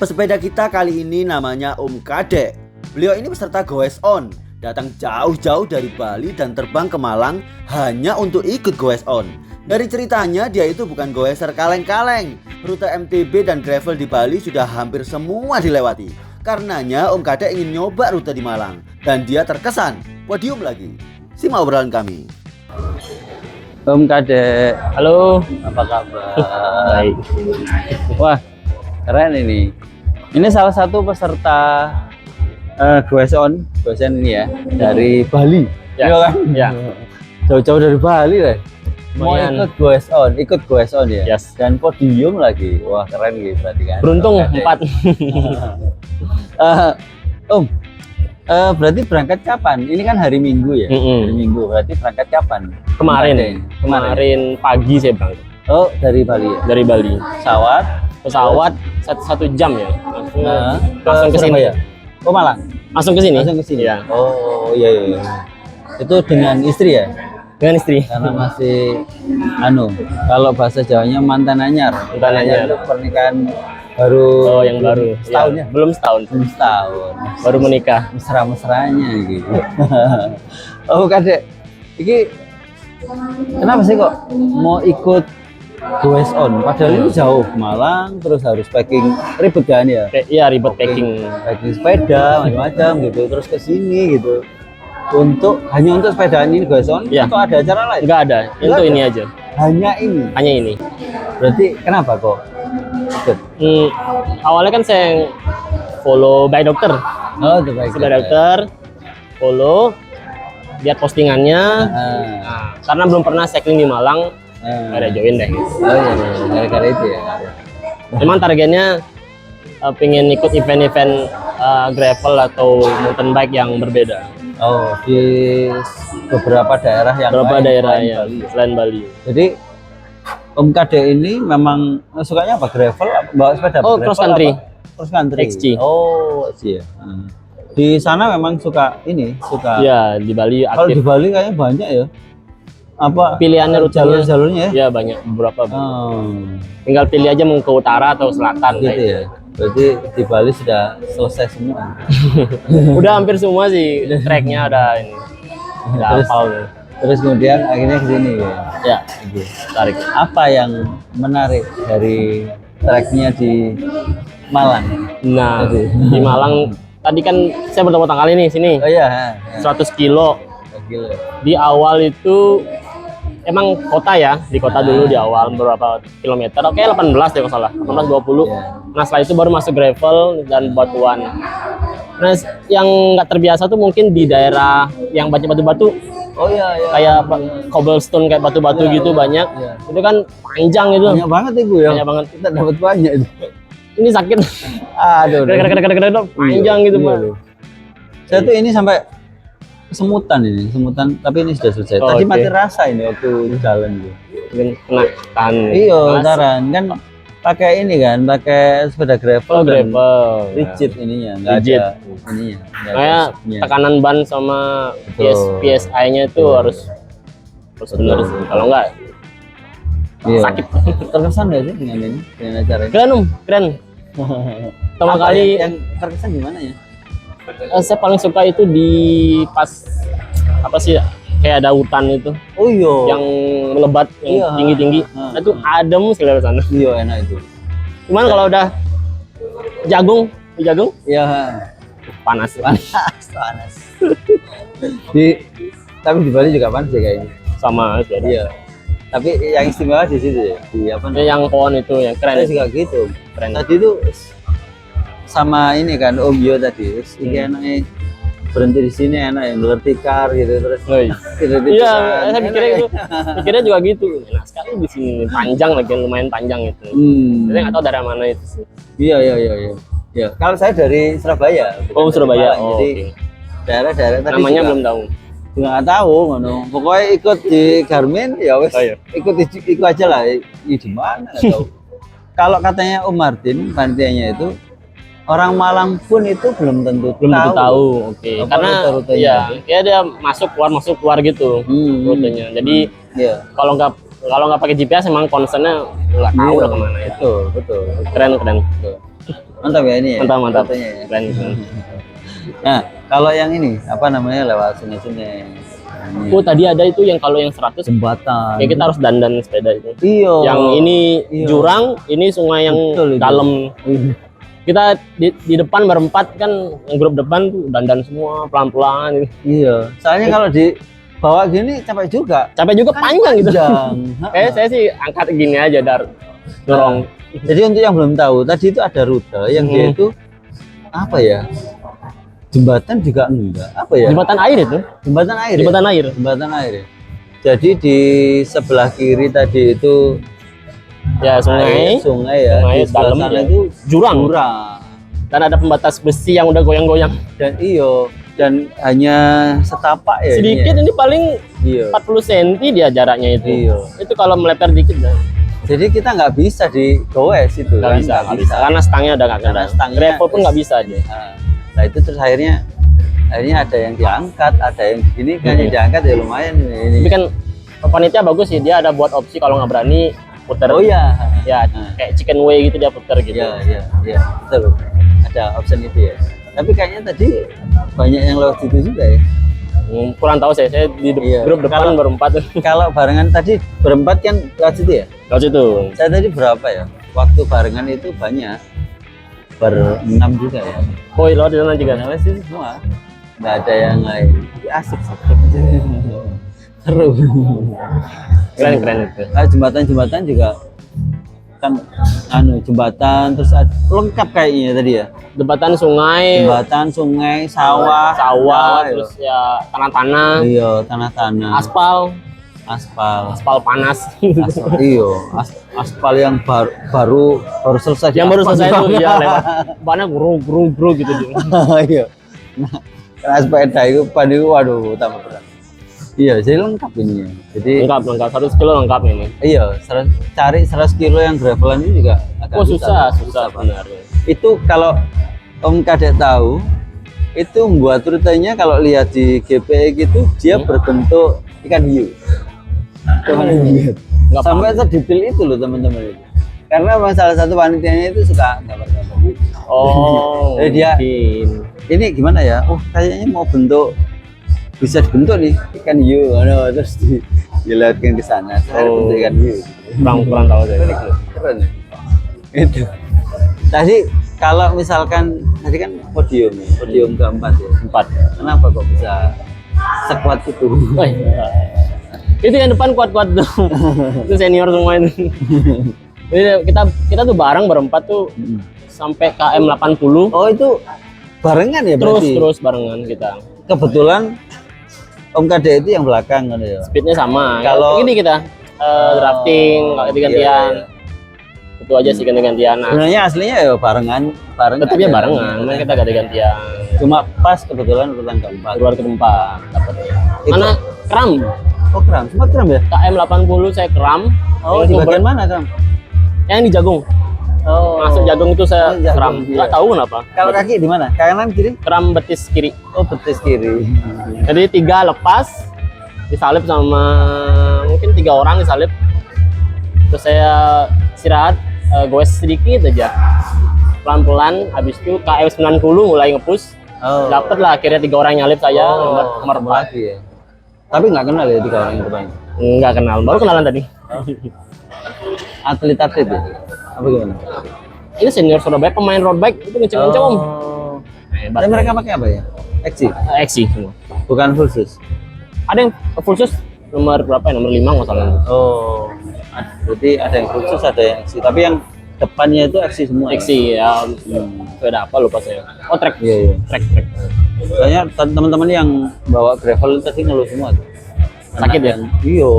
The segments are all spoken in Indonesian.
Pesepeda kita kali ini namanya Om Kadek. Beliau ini peserta Goes On, datang jauh-jauh dari Bali dan terbang ke Malang hanya untuk ikut Goes On. Dari ceritanya dia itu bukan goeser kaleng-kaleng. Rute MTB dan gravel di Bali sudah hampir semua dilewati. Karenanya Om Kadek ingin nyoba rute di Malang dan dia terkesan podium lagi. Simak obrolan kami. Om Kadek, Halo, apa kabar? baik. Wah, keren ini. Ini salah satu peserta Goes On ini ya, dari Bali. Ya, Iya kan? ya. Jauh-jauh dari Bali deh. Mau Lumayan. ikut Goes On ya. Yes. Dan podium lagi. Wah, keren gitu berarti kan. Beruntung Om Kadek. 4. Om, berarti berangkat kapan? Ini kan hari Minggu ya. Hari Minggu, berarti berangkat kapan? Kemarin pagi saya berangkat Oh, dari Bali ya. dari Bali. Pesawat Satu jam ya. ke Langsung ke sini. Surabaya. Oh, Malang. Langsung ke sini. Langsung ke sini. Ya. Oh, iya. Itu dengan istri ya? Dengan istri. Karena masih kalau bahasa Jawanya mantan anyar. Mantan anyar. Itu pernikahan baru. Oh, yang baru. Setahun ya? Belum setahun. Belum setahun. Baru menikah. Mesra-mesranya gitu. Oh, Kadek. Iki kenapa sih kok mau ikut Goes On? Padahal ini jauh Malang, terus harus packing ribet kan ya? Iya, ribet packing. Packing sepeda macam-macam gitu, terus ke sini gitu. Hanya untuk sepedaan ini Goes On? Iya. Atau ada acara lain? Enggak ada. Itu Nggak ini ada? aja. Hanya ini. Hanya ini. Berarti kenapa kok ikut? Awalnya kan saya follow by dokter. Oh, itu baik. By dokter. Follow, lihat postingannya. Nah, karena belum pernah cycling di Malang, ada join deh. Oh iya, gara-gara itu ya. Cuman targetnya pengen ikut event-event gravel atau mountain bike yang berbeda. Oh, di beberapa daerah yang Beberapa lain daerah selain ya, Bali. selain Bali. Jadi Om Kadek ini memang sukanya apa? Gravel? Bawa sepeda? Oh, Gravel cross country. apa? Cross country. XC. Oh, XC ya. Di sana memang suka. Iya, di Bali Kalau di aktif. Bali kayaknya banyak ya. Apa Pilihannya rutenya. jalur-jalurnya ya? Iya, banyak beberapa. Oh, Tinggal pilih aja mau ke utara atau selatan. gitu kayak ya. Berarti di Bali sudah selesai semua. Udah hampir semua sih tracknya ada ini. Udah Terus- hafal. Terus kemudian akhirnya ke sini ya. Ya, tarik. Apa yang menarik dari treknya di Malang? Nah, Jadi. di Malang tadi kan saya pertama kali nih sini. Oh iya, 100 kilo. gila. Di awal itu emang kota ya, di kota dulu di awal beberapa kilometer. Oke, 18 deh kalau salah. 18-20. Iya. Nah, setelah itu baru masuk gravel dan batuan. Nah, yang nggak terbiasa tuh mungkin di daerah yang banyak batu-batu, Oh iya, kayak cobblestone, kayak batu-batu Iya, gitu iya, banyak. iya. Itu kan panjang gitu. Banyak banget itu ya. Banyak banget. Kita dapat banyak itu. Ini sakit. Aduh. Kadang-kadang panjang gitu, Iya, Pak. loh. Saya tuh ini sampai semutan, tapi ini sudah selesai. Oh, Tadi oke. mati rasa ini waktu jalan gitu. Mungkin kena tahan. Iya, Panas. utaran kan pakai ini kan, pakai sepeda gravel. Oh, dan gravel. rigid ininya, nggak Rigid. ada ininya. nggak ada Kayak shocknya. tekanan ban sama Betul. PSI-nya itu Betul. harus benar sih. Kalau enggak Iya. sakit. Terkesan nggak sih dengan acara ini? Keren keren. Pertama Apa kali yang terkesan gimana ya? saya paling suka itu di pas apa sih kayak ada hutan itu Oh iya. yang melebat yang Iya. tinggi-tinggi. Nah, itu adem sekali di sana. Iya enak itu. Cuman kalau udah di jagung Iya. panas. Panas. Tapi di Bali juga panas ya kayaknya. Sama sih ada. Iya. Tapi yang istimewa di situ ya. Di apa namanya? Yang pohon itu yang keren Saya itu. juga gitu. Keren. Tadi itu sama ini kan Om Yo tadi. Terus ini enaknya berhenti di sini enak yang vertikal gitu terus. Oh, iya. tidur di Iya, depan. saya Enak mikirnya ya. itu, mikirnya juga gitu. Enak sekali di sini, panjang lagi, lumayan panjang itu. Jadi nggak tahu dari mana itu sih. Iya. Ya, kalau saya dari Surabaya. bukan Oh, dari Surabaya. Malang. Oh, Jadi oke. daerah-daerah tadi Namanya juga belum tahu. juga nggak tahu ngono. Pokoknya ikut di Garmin ya wes. Oh, iya. Ikut aja lah. Di mana nggak tahu. Kalau katanya Om Martin panitianya itu orang Malang pun itu belum tentu Belum tentu tahu. Oke. Apa Karena rute-rutenya ya, itu? ya dia masuk keluar gitu rutenya. Jadi Iya. kalau nggak pakai GPS emang concernnya nggak tahu Iya, udah kemana itu. Betul. Keren. Betul. Mantap ya ini ya. Mantap. Fotonya ya. Keren. Nah, kalau yang ini apa namanya lewat sungai-sungai. Ini. Oh tadi ada itu yang kalau yang 100 Jembatan. ya kita harus dandan sepeda itu. Iya. Yang ini Iya. jurang, ini sungai yang Betul itu. dalam. Kita di depan berempat kan, yang grup depan tuh dandan semua pelan-pelan. Iya. Soalnya kalau di bawah gini capek juga. Capek juga Kan panjang gitu. Saya sih angkat gini aja dorong. Jadi untuk yang belum tahu, tadi itu ada rute yang dia itu apa ya? Jembatan juga enggak. Apa ya? Jembatan air itu. Jembatan air. Jembatan air. Jembatan air. Jadi di sebelah kiri tadi itu Ya sungai. sungai ya. Sungai Di sebelah dalam sana ya. itu Jurang. jurang. Dan ada pembatas besi yang udah goyang-goyang. Dan dan hanya setapak ya. Sedikit ini. ini paling Iya. 40 cm dia jaraknya itu. Iya. Itu kalau melebar dikit dah. Jadi kita nggak bisa digoes itu. Nggak bisa. Karena stangnya udah nggak kena. Karena stangnya Gravel pun nggak bisa dia. Nah itu terus akhirnya ada yang diangkat, ada yang begini kan yang diangkat ya lumayan ini. Tapi kan panitia bagus sih, dia ada buat opsi kalau nggak berani putar. Oh iya. Ya kayak chicken way gitu dia putar gitu. Iya, betul. Ada option itu ya. Tapi kayaknya tadi banyak yang lewat situ juga ya. Kurang tahu saya di Iya. grup depan berempat. Kalau barengan tadi berempat kan lewat situ ya. Kalau situ. Saya tadi berapa ya? Waktu barengan itu banyak. Berenam juga ya. Oh, lewat di sana juga. Lewat situ semua. Nggak ada yang lain. Tapi asik sih. Seru. Keren itu. Jembatan juga kan jembatan terus lengkap kayaknya tadi ya. Jembatan sungai, Jembatan, sungai, sawah, terus ya tanah-tanah, iya, tanah-tanah, aspal panas. Aspal yang baru selesai. Yang baru selesai itu ya lewat. Banyak guru gitu. Iya. Nah, karena sepeda itu pada waduh tambah berat. Iya, jadi lengkap ini ya. Jadi Lengkap 100 kilo lengkap ini. iya, cari 100 kilo yang gravelan itu juga agak Susah benar. Itu kalau Om Kadek tahu, itu membuat rutenya kalau lihat di GPE gitu dia berbentuk ikan hiu. Coba lihat. Nggak Sampai sedetail itu loh teman-teman itu. Karena salah satu panitianya itu suka gambar-gambar gitu. Oh, Jadi dia mungkin. ini gimana ya? Oh, kayaknya mau bisa dibentuk nih ikan hiu. Terus dilihatkan ke sana. Bentuk ikan hiu. Kurang tahu saya. Keren. Itu. Tadi kalau misalkan tadi kan podium keempat ya. 4. Kenapa kok bisa sekuat itu? Itu yang depan kuat-kuat tuh. Itu senior semua itu. Jadi kita tuh bareng berempat tuh sampai KM 80. Oh itu barengan ya berarti? Terus barengan kita. Kebetulan Om Kade itu yang belakang kan ya. Speednya sama. Kalau- ini kita drafting, ganti-gantian. Iya. Itu aja sih ganti-gantian. Nah, Sebenarnya aslinya ya barengan. tetapnya ya. barengan, memang kita ganti-gantian. Cuma pas kebetulan urutan keempat. Keluar ke tempat dapatnya. Itu- Mana kram? Oh kram, sempat kram ya? KM 80 saya kram. Oh Yang di itu bagian mana kram? yang di jagung. Oh. Masuk jagung itu saya jagung, kram. iya. Nggak tahu kenapa. Kalau kaki di mana? Kanan kiri? Kram betis kiri. Oh betis kiri. Jadi 3 lepas, disalip sama mungkin 3 orang disalip. Terus saya istirahat, goes sedikit aja. Pelan-pelan, habis itu KM 90 mulai nge-push. Oh. Dapet lah akhirnya 3 orang nyalip saya, nomor 4. lagi ya. Tapi nggak kenal ya 3 orang yang depan. Nggak kenal, baru kenalan tadi. Atlet ya? Apa gimana? Ini senior Surabaya, pemain road bike, itu ngecek-ngecek om. Oh. Hebat. Dan mereka pakai apa ya? Exi? Exi semua. Bukan full sus? Ada yang full sus nomor berapa ya? Nomor 5 nggak salah. Oh. Berarti ada yang full sus, ada yang Exi. Tapi yang depannya itu Exi semua. Exi ya, sepeda apa lupa saya. Oh track, Iya, iya. track. Soalnya teman-teman yang bawa gravel tadi ngeluh semua tuh. Sakit ya? Iya.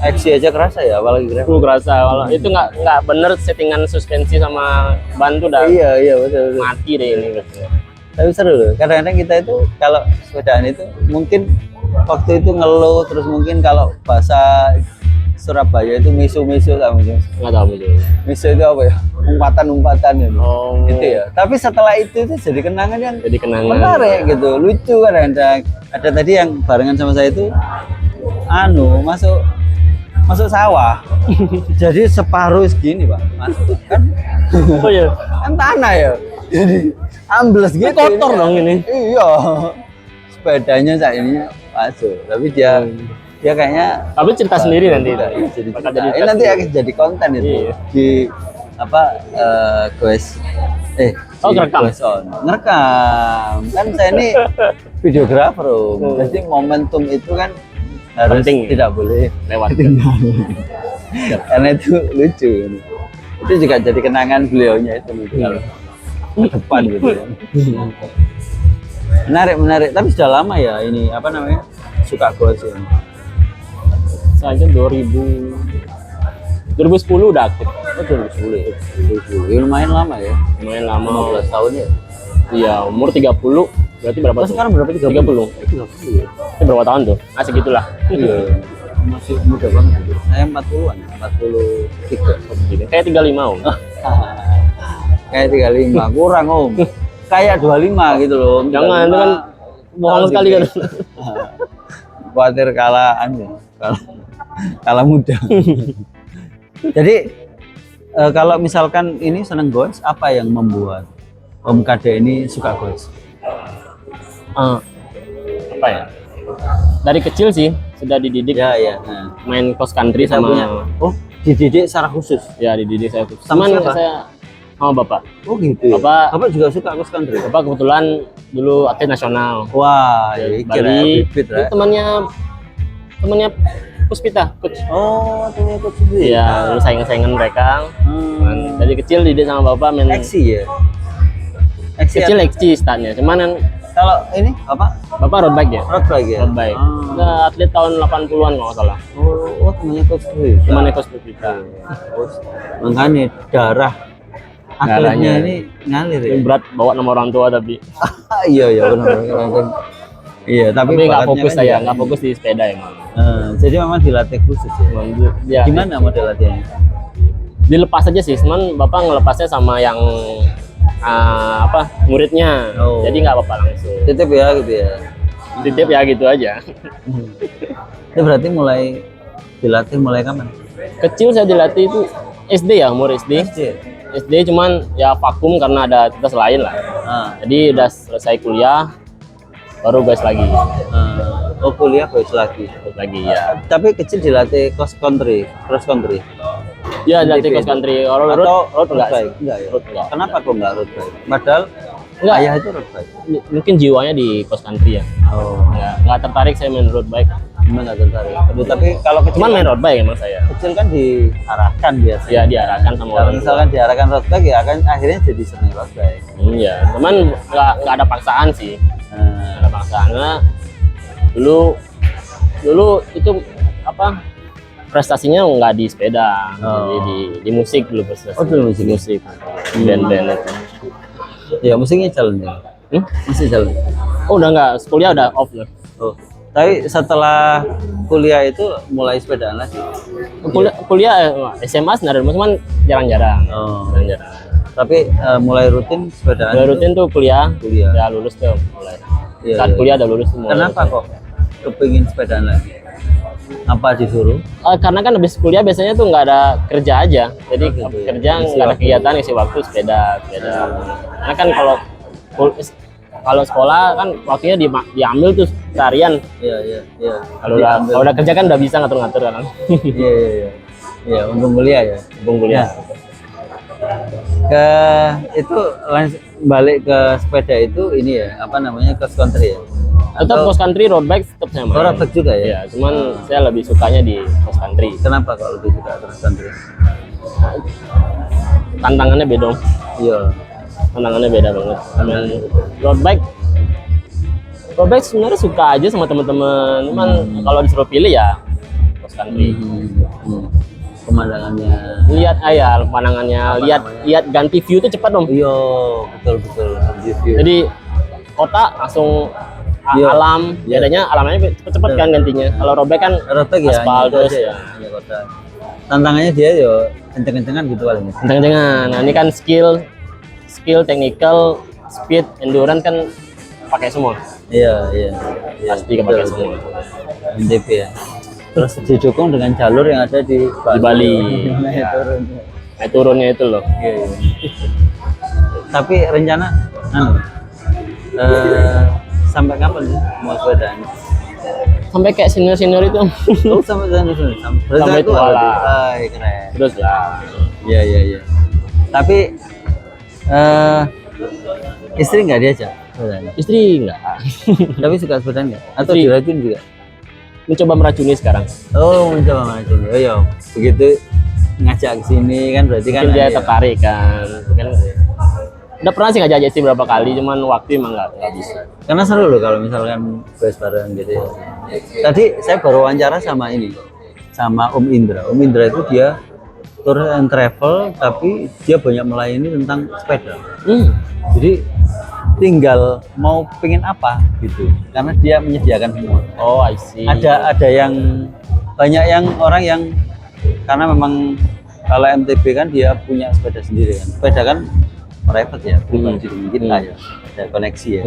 Exi aja kerasa ya, apalagi gravel. Kerasa kalau itu nggak bener settingan suspensi sama ban tuh udah Iya betul. mati deh ini. Tapi seru loh. Kadang-kadang kita itu kalau sepedaan itu mungkin waktu itu ngeluh, terus mungkin kalau bahasa Surabaya itu misu-misu tak mungkin. Nggak tahu betul. Misu itu apa ya? Umpatan-umpatan itu. Oh, Gitu ya. Tapi setelah itu jadi kenangan yang jadi kenangan. menarik gitu, lucu kan ada tadi yang barengan sama saya itu masuk masuk sawah. Jadi separuh segini pak, masuk kan? Oh iya. Kan tanah ya. Jadi ambles Ini gitu. kotor dong ini. Iya. Sepedanya saat ini masuk, tapi dia kayaknya Tapi cerita sendiri nanti. Iya, jadi Bakal cerita. jadi Ini nanti akan jadi konten itu Iya. di apa goes Oh, di ngerekam? Goes On. Ngerekam kan saya ini videografer Om. Jadi momentum itu kan harus Penting. tidak boleh Lewat. karena itu lucu itu juga jadi kenangan beliaunya itu lucu kalau ke depan gitu ya. Menarik tapi sudah lama ya ini apa namanya suka goes ya. Saya 2010 udah aktif. Oh 2010 ya. 2010 ya, lumayan lama ya, Lumayan lama. 15 tahun ya. Iya, umur 30. Berarti berapa? Oh, tuh? sekarang berapa? 30? 30. 30 ya. Itu berapa tahun tuh? Masih gitulah. Iya. Masih muda banget gitu. Saya 40-an, 43. Kayak 35 Om. Kayak 35, kurang Om. Kayak 25 gitu loh. Om. Jangan, itu kan bohong Tahun sekali kan. gitu. Khawatir kalah kalah muda. Jadi kalau misalkan ini seneng goes, apa yang membuat Om Kade ini suka goes? Apa ya? Dari kecil sih sudah dididik Ya ya. Nah. main cross country Kita sama punya, oh dididik secara khusus. ya dididik saya tuh. Sama Cuman siapa? saya sama bapak. Oh gitu. Ya? Bapak juga suka cross country. Bapak kebetulan dulu atlet nasional. Wah, Dari ya, kira Bali. bibit, Itu temannya Puspita, coach. Oh, tuh ikut juga. Iya, dulu saingan-saingan mereka. Hmm. Dari kecil dididik sama bapak main Eksi ya. Eksi kecil apa? ekci startnya. Cuman kan Kalau ini apa? bapak road bike ya. Road bike ya. Road bike. Ah. Udah atlet tahun 80-an kalau nggak salah. Oh, temannya coach Dwi. Temannya coach Puspita. Makanya darah atletnya Darahnya. ini ngalir ya. Yang berat bawa nama orang tua tapi Iya iya benar. Iya, tapi nggak baratnya fokus kan saya, ya. nggak fokus di sepeda emang. Jadi memang dilatih khusus ya. Emang ya, Gimana model latihannya? dilepas aja sih, cuman bapak ngelepasnya sama yang muridnya. Oh. Jadi nggak apa-apa langsung. Titip ya gitu ya. Titip ya gitu aja. Itu berarti mulai dilatih mulai kapan? Kecil saya dilatih itu SD ya, umur SD. SD. SD cuman ya vakum karena ada aktivitas lain lah. Ah. Jadi udah selesai kuliah baru guys lagi. Oh kuliah goes lagi. Terus lagi ya. Tapi kecil dilatih cross country. Ya dilatih cross country. Kalau road enggak sih. bike? Enggak ya. Road enggak. Kenapa kok enggak road bike? Padahal Enggak. ayah itu road bike. Mungkin jiwanya di cross country ya. Oh, Nggak tertarik saya main road bike. memang enggak tertarik. Aduh, tapi kalau kecil Cuman main road bike emang saya. kecil kan diarahkan biasanya. Ya diarahkan sama Kalau orang tua. misalkan diarahkan road bike ya akan akhirnya jadi seneng road bike. Iya, cuman nggak ada paksaan sih. Nah, Nggak ada paksaan. Karena dulu itu apa prestasinya nggak di sepeda, Oh. jadi di musik dulu prestasi. Oh, dulu musik. musik, band-band itu. ya musiknya jalan ya. Masih jalan. Oh udah nggak, kuliah udah off lah. Oh. Tapi setelah kuliah itu mulai sepedaan lagi. Kuliah SMA sebenarnya, cuman jarang-jarang. Oh. Jarang-jarang. Tapi mulai rutin sepedaan. Udah rutin tuh kuliah, Kuliah. ya lulus tuh mulai. Iya, Saat iya. kuliah udah lulus tuh mulai. Kenapa kok kepingin sepedaan lagi? Apa disuruh? Karena kan habis kuliah biasanya tuh nggak ada kerja aja, jadi Oh, gitu ya. kerja Isi nggak ada waktu. kegiatan isi waktu sepeda. Karena kan kalau sekolah kan waktunya diambil tuh seharian. Iya iya iya. Kalau udah kerja kan udah bisa ngatur-ngatur kan. Iya iya iya. Iya untung kuliah ya. Bung kuliah. Ke itu balik ke sepeda itu ini ya apa namanya cross country ya? Tetap cross country, road bike tetap saya main. Oh, road bike juga ya? Iya, cuman saya lebih sukanya di cross country. Kenapa kalau lebih suka cross country? Tantangannya beda. Iya. Tantangannya beda banget. Main road bike sebenarnya suka aja sama teman-teman. Cuman kalau disuruh pilih ya cross country. Pemandangannya. Lihat pandangannya, lihat ganti view tuh cepat dong. Iya betul betul. Review. Jadi kota langsung Iya. alam, Iya. adanya alamnya cepet-cepet kan gantinya. Kalau road bike kan road bike ya. aspal hanya itu terus aja ya. hanya kota. Tantangannya dia yo kenceng-kencengan gitu paling. kencang-kencengan. Nah ini kan skill, technical, speed, endurance kan pakai semua. Iya iya. Iya, Pasti betul, kepakai betul. semua. MTB ya. Terus didukung dengan jalur yang ada di Bali. Naik Ya. turun. Naik turunnya itu loh. Iya, iya. Tapi rencana sampai kapan sih mau sepedaan? Sampai kayak senior itu. Oh, sampai sana sampai. Sampai itu tua lah. Keren. Terus lah. Iya, iya, iya. Tapi istri nggak diajak sepedaan? Istri enggak. Tapi suka sepedaan nggak? Atau Istri. diracun juga? Mencoba meracuni sekarang. Oh, mencoba macam itu. Oh iya, begitu ngajak ke sini kan berarti kan Mungkin dia iya. tertarik kan. Kan udah pernah sih ngajak istri berapa kali, cuman waktu emang nggak bisa. Karena seru loh kalau misalkan goes bareng gitu ya. Tadi saya baru wawancara sama ini, sama Om Indra. Om Indra itu dia tour and travel, tapi dia banyak melayani tentang sepeda. Jadi tinggal mau pengen apa gitu, karena dia menyediakan semua. Oh, I see. Ada yang banyak yang orang yang karena memang kalau MTB kan dia punya sepeda sendiri kan. Sepeda kan private ya, pribadi dengan kita ya, ada koneksi ya.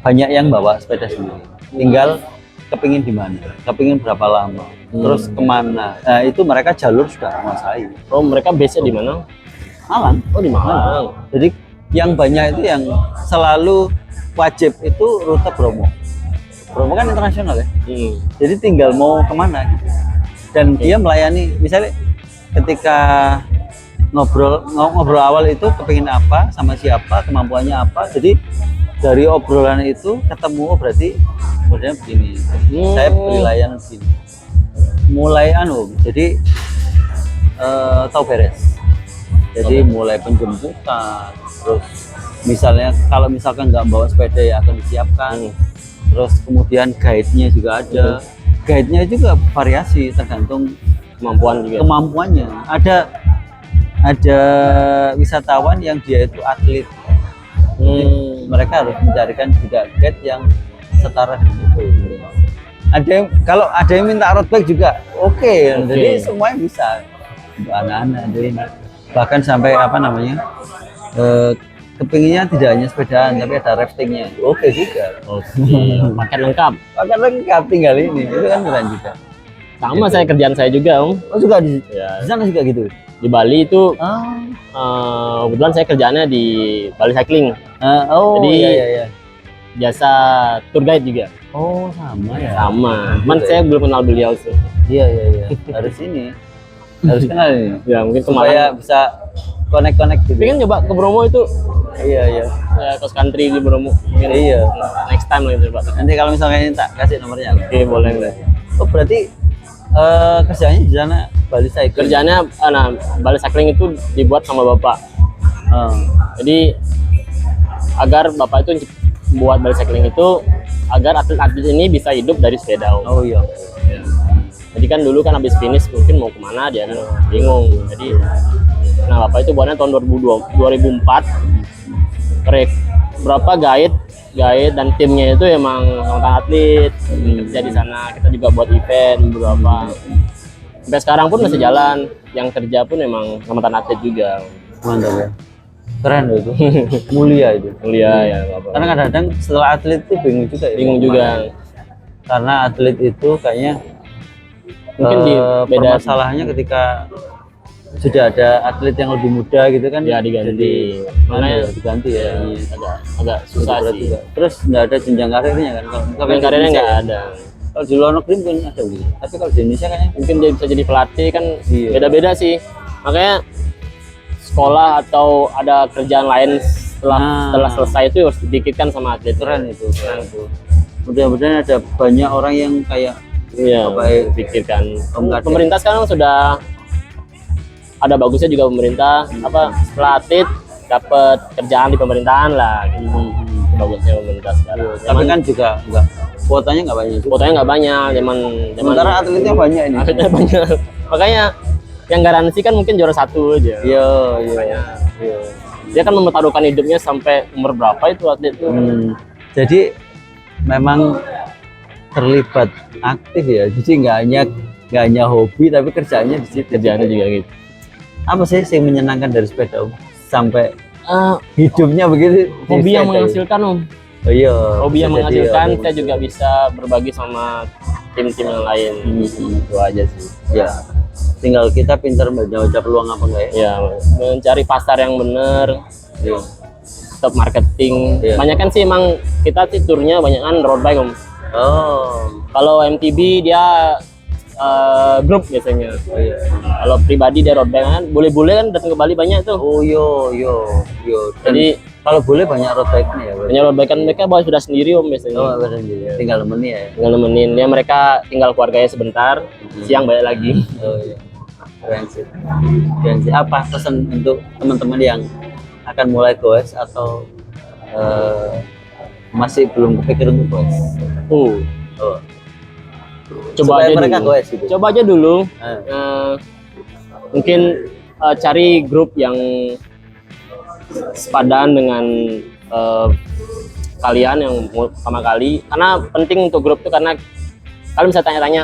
Banyak yang bawa sepeda sendiri. Tinggal kepingin di mana, kepingin berapa lama, terus kemana. Nah itu mereka jalur sudah menguasai. Oh, mereka base-nya di mana? Malang. Oh, di Malang. Jadi yang banyak itu yang selalu wajib itu rute Bromo. Bromo kan internasional ya. Jadi tinggal mau kemana gitu. Dan dia melayani, misalnya ketika ngobrol awal itu kepingin apa, sama siapa, kemampuannya apa. Jadi dari obrolan itu ketemu, oh berarti kemudian begini. Saya beri layanan begini. Mulai jadi tahu beres. Jadi mulai penjemputan, terus misalnya kalau misalkan nggak bawa sepeda ya akan disiapkan. Terus kemudian guide-nya juga ada. Guide-nya juga variasi tergantung Kemampuan juga. kemampuannya. Ada wisatawan yang dia itu atlet. Jadi mereka harus mencarikan juga guide yang setara dengan itu. Ada yang kalau ada yang minta road bike juga oke. Jadi semuanya bisa untuk anak-anak ada ini. Bahkan sampai apa namanya kepinginnya tidak hanya sepedaan tapi ada raftingnya, oke juga. Paket lengkap. Paket lengkap tinggal ini, itu kan keren juga. Sama saya kerjaan saya juga, Om. Oh juga di Ya, sana juga gitu. di Bali itu Oh, kebetulan saya kerjaannya di Bali Cycling. oh Jadi- iya iya iya. Jasa tour guide juga. Oh sama ya. Sama. Cuman saya belum kenal beliau sih. Iya iya iya. Harus ini, harus kenal ini. Ya, mungkin Supaya kemarin. bisa connect gitu. Pengen coba ke Bromo itu, Iya iya. cross country di Bromo. Mungkin Iya. next time lagi coba. Nanti kalau misalnya ini tak kasih nomornya. Oke, boleh. Oh berarti kerjanya di sana Bali Cycling. Kerjaannya, Bali Cycling itu dibuat sama bapak. Oh. Jadi agar bapak itu buat Bali Cycling itu agar atlet-atlet ini bisa hidup dari sepeda. Om. Oh iya. Jadi kan dulu kan habis finish mungkin mau kemana dia kan bingung. Jadi nah bapak itu buatnya tahun 2004. Berapa guide dan timnya itu emang mantan atlet kerja di sana. Kita juga buat event beberapa. Sampai sekarang pun masih jalan. Yang kerja pun emang mantan atlet juga. Mantap ya. Keren loh itu. Mulia itu. Mulia ya bapak. Karena kadang-kadang setelah atlet itu bingung juga ya. Bingung mau juga. kemana. Karena atlet itu kayaknya Mungkin di beda permasalahannya ketika sudah ada atlet yang lebih muda gitu kan ya diganti. jadi Makanya diganti ya. agak susah Berat sih. juga. Terus nggak ada jenjang karirnya kan kalau Tapi di karirnya Indonesia nggak ya. ada. Kalau di luar negeri mungkin ada gitu. Tapi kalau di Indonesia kayaknya Mungkin dia bisa jadi pelatih kan Iya. beda-beda sih. Makanya sekolah atau ada kerjaan lain setelah selesai itu harus dipikirkan sama atlet. keren itu. Mudah-mudahan ada banyak orang yang kayak Iya, Bapak, pikirkan. Om Kadek. Pemerintah sekarang sudah ada bagusnya juga pemerintah setelah atlet dapat kerjaan di pemerintahan lah gitu. Bagusnya pemerintah sekarang. tapi kan juga enggak kuotanya nggak banyak juga. fotonya nggak banyak, zaman Sementara atletnya banyak ini. atletnya banyak. Makanya yang garansi kan mungkin juara satu aja. Iya, iya. Iya. Dia kan mempertaruhkan hidupnya sampai umur berapa itu atlet itu. Jadi memang terlibat aktif ya. Jadi nggak hanya hobi tapi kerjanya di situ. Kerjaannya juga gitu. Apa sih yang menyenangkan dari sepeda Om? Sampai Eh, hidupnya begitu. di hobi yang sepeda, menghasilkan Om. Oh iya. Hobi yang bisa jadi, menghasilkan, ya. saya juga bisa berbagi sama tim-tim yang lain. Itu aja sih. Ya, tinggal kita pintar baca peluang apa enggak ya. Ya, mencari pasar yang bener, Iya. top marketing. Iya. Banyak kan sih emang kita sih turnya banyak kan road bike Om. Oh, Kalau MTB dia grup biasanya. iya. Kalau pribadi dia road bike kan, boleh-boleh kan datang ke Bali banyak tuh. Oh, yo. Dan Jadi kalau boleh banyak road bike-nya ya. berarti? banyak road bike kan mereka bawa sudah sendiri Om biasanya. Oh, benar gitu. Tinggal nemeni ya. Tinggal nemenin dia, mereka tinggal keluarganya sebentar, siang balik lagi. Oh iya. Keren sih. Keren sih. Apa pesan untuk teman-teman yang akan mulai goes atau masih belum kepikir untuk goes? Oh, coba Supaya aja mereka dulu. goes gitu. Coba aja dulu. Eh. Mungkin cari grup yang sepadan dengan kalian yang mau pertama kali. Karena penting untuk grup itu karena kalian bisa tanya-tanya.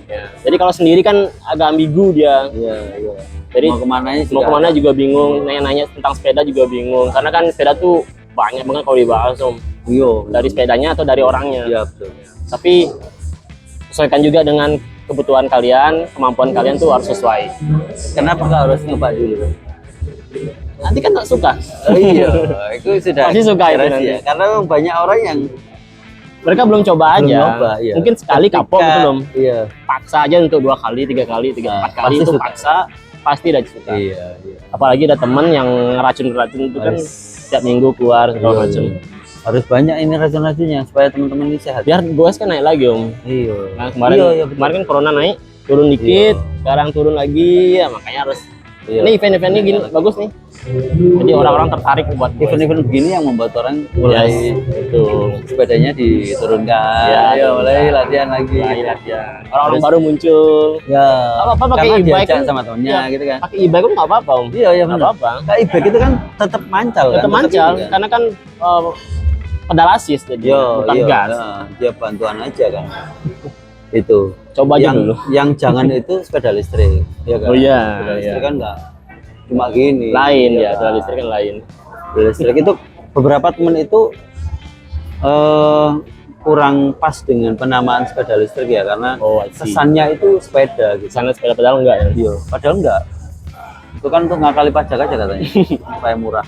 Ya. Jadi kalau sendiri kan agak ambigu dia. Iya. Jadi Mau mau kemana juga bingung, nanya-nanya tentang sepeda juga bingung. Karena kan sepeda tuh banyak banget kalau dibahas Om. Iya. Dari sepedanya atau dari orangnya. Iya betul. Tapi sesuaikan juga dengan kebutuhan kalian, kemampuan kalian tuh harus sesuai. Kenapa nggak harus nyoba dulu? Nanti kan tak suka. Oh iya, itu sudah. Pasti suka itu rahasia. nanti. Karena memang banyak orang yang Mereka belum coba belum aja. nyoba, iya. Mungkin sekali kapok gitu belum. Iya. Paksa aja untuk 2 kali, 3 kali, 4 kali pasti itu suka. paksa pasti udah suka. Iya. Apalagi ada teman yang ngeracun-ngeracun itu kan Harus- setiap minggu keluar segala Iya, macam. iya. Harus banyak ini racun-racunnya supaya teman-teman ini sehat. Biar goes kan naik lagi Om. Iya. Nah, kemarin Iya, betul. kemarin kan corona naik, turun dikit, sekarang turun lagi, ya makanya harus. Iya. Ini event-event ini gini bagus nih. Jadi orang-orang tertarik buat goes. Event-event begini yang membuat orang mulai Itu. sepedanya diturunkan. Ya, Ya, mulai latihan lagi. Mulai latihan. Orang-orang baru muncul. Ya. Apa-apa pakai karena e-bike diajak kan? sama temennya Iya. gitu kan. Pakai e-bike pun nggak apa-apa Om. Iya, iya Nggak benar. apa-apa. Nah, e-bike itu kan tetap mancal kan. Tetap mancal gitu kan. karena kan pedal assist jadi Yo, bukan yo, gas. nah, dia bantuan aja kan. Itu. Coba aja yang dulu. yang jangan itu sepeda listrik, ya kan? Oh iya, Sepeda iya. listrik kan enggak cuma gini. Lain ya, kan? pedal listrik kan lain. Sepeda listrik itu beberapa temen itu kurang pas dengan penamaan sepeda listrik ya karena Oh, I see. kesannya itu sepeda gitu. Sana sepeda pedal enggak ya? Iya, padahal enggak. Itu kan untuk ngakali pajak aja katanya, supaya murah.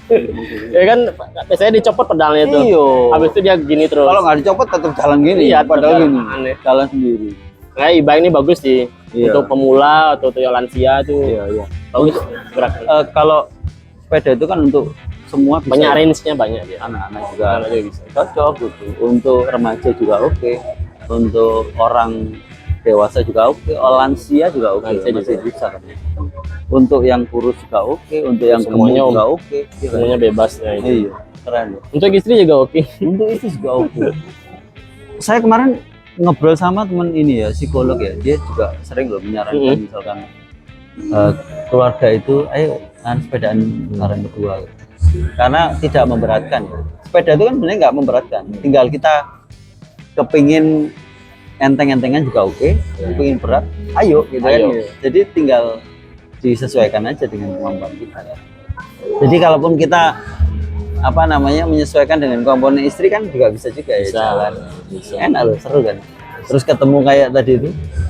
Ya kan biasanya dicopot pedalnya tuh. Iya. Habis itu dia gini terus. Kalau nggak dicopot tetap jalan gini, Iya, tetap padahal jalan. gini, Aneh. jalan sendiri. Nah, e-bike ini bagus sih Iya. untuk pemula atau untuk yang lansia tuh. Iya, iya. Bagus gerak. Kalau sepeda itu kan untuk semua bisa. Banyak range-nya banyak dia. Anak-anak juga Anak juga bisa. cocok gitu. Untuk remaja juga oke. Untuk orang dewasa juga oke. Lansia juga oke. Lansia Masih juga. bisa kan. Untuk yang kurus juga oke. Untuk yang gemuk Semuanya, Om. juga oke. Iya kan? Semuanya bebas ya itu. Iya, keren. Untuk istri juga oke. Untuk itu juga oke. Saya kemarin ngobrol sama temen ini ya, psikolog ya. Dia juga sering loh menyarankan misalkan keluarga itu ayo sepedaan bareng berdua. Karena tidak memberatkan ya. Sepeda itu kan sebenarnya nggak memberatkan. Tinggal kita kepingin enteng-entengan juga oke, kepingin berat, ayo gitu kan. Ayo. Jadi tinggal disesuaikan aja dengan kemampuan kita ya. Jadi kalaupun kita apa namanya menyesuaikan dengan komponen istri kan juga bisa juga ya Bisa. jalan. Bisa. Enak loh, seru kan. Terus ketemu kayak tadi itu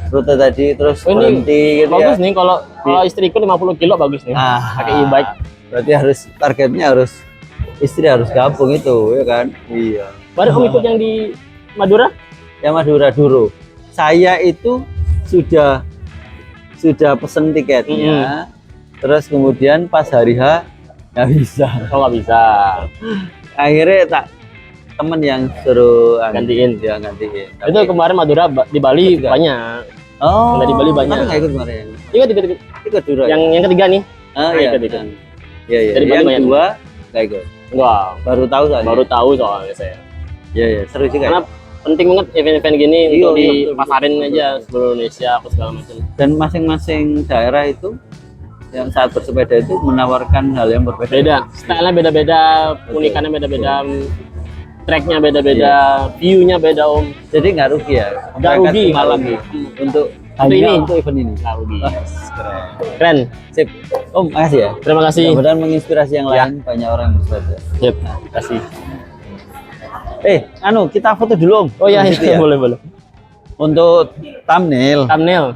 rute tadi terus Oh, ini berhenti gitu bagus ya. nih kalau istriku 50 kilo bagus nih. Pakai e-bike. Berarti harus targetnya harus istri harus gabung itu ya kan. Iya. Baru Om ikut yang di Madura? Ya Madura dulu. Saya itu sudah pesen tiketnya. Terus kemudian pas hari H nggak bisa. Oh nggak bisa. Akhirnya tak temen yang suruh Gantiin. dia gantiin. Itu kemarin Madura di Bali Ikut nggak? banyak. oh, Yang dari Bali banyak. Tapi nggak ikut kemarin. Ikut ikut ikut. Ikut dulu. Yang ketiga nih. oh, iya. ikut, ikut. Iya iya. Dari Bali Yang banyak. dua nggak ikut. Enggak. Baru tahu soalnya. Baru tahu soalnya saya. Iya iya. Seru juga. Karena penting banget event-event gini Iya, untuk iya, dipasarin aja seluruh Indonesia apa segala macam. Dan masing-masing daerah itu yang saat bersepeda itu menawarkan hal yang berbeda. Beda, stylenya beda-beda, unikannya beda-beda, tracknya beda-beda, view-nya beda Om. Jadi nggak rugi ya. Nggak Berangkat rugi, ke Malang nggak gitu. rugi. Untuk Untuk hanya ini. untuk event ini. Nggak rugi. Wah, keren. Keren. Sip. Om, makasih ya. Terima kasih. Mudah-mudahan menginspirasi yang lain, banyak orang yang bersepeda. Yep, terima kasih. Kita foto dulu Om. Oh iya, Di situ iya. ya. boleh boleh. Untuk thumbnail thumbnail